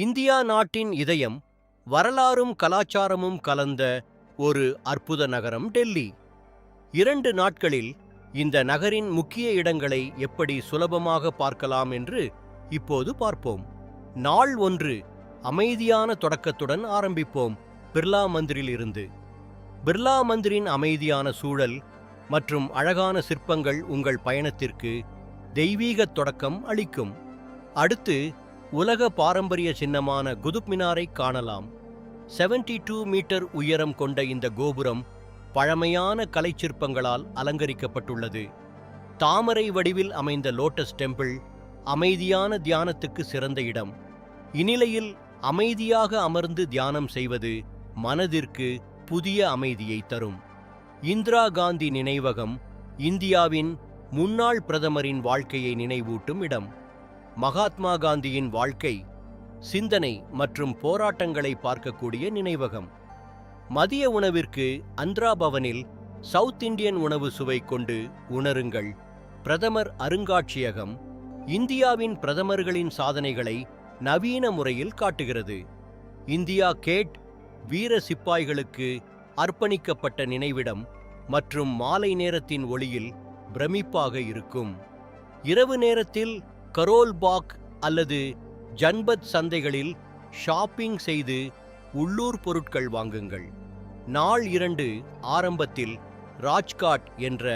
India நாட்டின் இதயம், வரலாறும் கலாச்சாரமும் கலந்த ஒரு அற்புத நகரம் டெல்லி. 2 நாட்களில் இந்த நகரின் முக்கிய இடங்களை எப்படி சுலபமாக பார்க்கலாம் என்று இப்போது பார்ப்போம். நாள் 1, அமைதியான தொடக்கத்துடன் ஆரம்பிப்போம். பிர்லா மந்திரில் இருந்து. பிர்லா மந்திரின் அமைதியான சூழல் மற்றும் அழகான சிற்பங்கள் உங்கள் பயணத்திற்கு தெய்வீக தொடக்கம் அளிக்கும். அடுத்து உலக பாரம்பரிய சின்னமான குதுப் மினாரை காணலாம். 72 மீட்டர் உயரம் கொண்ட இந்த கோபுரம் பழமையான கலைச்சிற்பங்களால் அலங்கரிக்கப்பட்டுள்ளது. தாமரை வடிவில் அமைந்த லோட்டஸ் டெம்பிள் அமைதியான தியானத்துக்கு சிறந்த இடம். இந்நிலையில் அமைதியாக அமர்ந்து தியானம் செய்வது மனதிற்கு புதிய அமைதியை தரும். இந்திரா காந்தி நினைவகம் இந்தியாவின் முன்னாள் பிரதமரின் வாழ்க்கையை நினைவூட்டும் இடம். மகாத்மா காந்தியின் வாழ்க்கை, சிந்தனை மற்றும் போராட்டங்களை பார்க்கக்கூடிய நினைவகம். மதிய உணவிற்கு அந்திரா பவனில் சவுத் இந்தியன் உணவு சுவை கொண்டு உணருங்கள். பிரதமர் அருங்காட்சியகம் இந்தியாவின் பிரதமர்களின் சாதனைகளை நவீன முறையில் காட்டுகிறது. இந்தியா கேட் வீர சிப்பாய்களுக்கு அர்ப்பணிக்கப்பட்ட நினைவிடம் மற்றும் மாலை நேரத்தின் ஒளியில் பிரமிப்பாக இருக்கும். இரவு நேரத்தில் கரோல் பாக் அல்லது ஜன்பத் சந்தைகளில் ஷாப்பிங் செய்து உள்ளூர் பொருட்கள் வாங்குங்கள். நாள் 2 ஆரம்பத்தில் ராஜ்காட் என்ற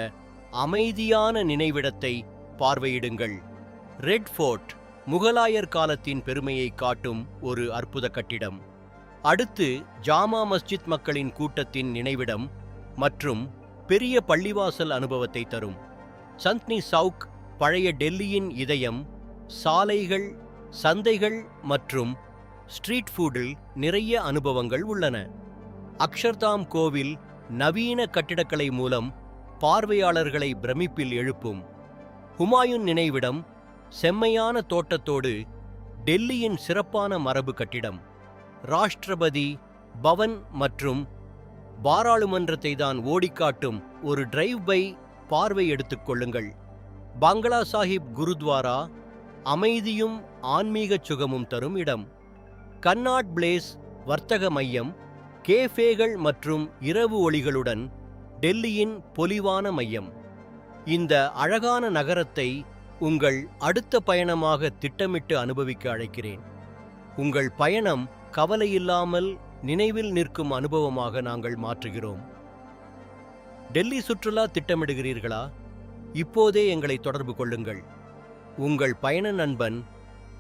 அமைதியான நினைவிடத்தை பார்வையிடுங்கள். ரெட் ஃபோர்ட் முகலாயர் காலத்தின் பெருமையை காட்டும் ஒரு அற்புத கட்டிடம். அடுத்து ஜாமா மஸ்ஜித் மக்களின் கூட்டத்தின் நினைவிடம் மற்றும் பெரிய பள்ளிவாசல் அனுபவத்தை தரும். சந்த்னி சவுக் பழைய டெல்லியின் இதயம். சாலைகள், சந்தைகள் மற்றும் ஸ்ட்ரீட் ஃபுட்டில் நிறைய அனுபவங்கள் உள்ளன. அக்ஷர்தாம் கோவில் நவீன கட்டிடக்கலை மூலம் பார்வையாளர்களை பிரமிப்பில் எழுப்பும். ஹுமாயூன் நினைவிடம் செம்மையான தோட்டத்தோடு டெல்லியின் சிறப்பான மரபு கட்டிடம். ராஷ்டிரபதி பவன் மற்றும் பாராளுமன்றத்தை தான் ஓடிக்காட்டும் ஒரு டிரைவ் பை பார்வை எடுத்துக்கொள்ளுங்கள். பாங்களா சாஹிப் குருத்வாரா அமைதியும் ஆன்மீக சுகமும் தரும் இடம். கன்னாட் பிளேஸ் வர்த்தக மையம், கேஃபேகள் மற்றும் இரவு ஒளிகளுடன் டெல்லியின் பொலிவான மையம். இந்த அழகான நகரத்தை உங்கள் அடுத்த பயணமாக திட்டமிட்டு அனுபவிக்க அழைக்கிறேன். உங்கள் பயணம் கவலையில்லாமல் நினைவில் நிற்கும் அனுபவமாக நாங்கள் மாற்றுகிறோம். டெல்லி சுற்றுலா திட்டமிடுகிறீர்களா? இப்போதே எங்களை தொடர்பு கொள்ளுங்கள். உங்கள் பயண நண்பன்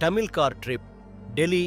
தமிழ் கார் ட்ரிப், டெல்லி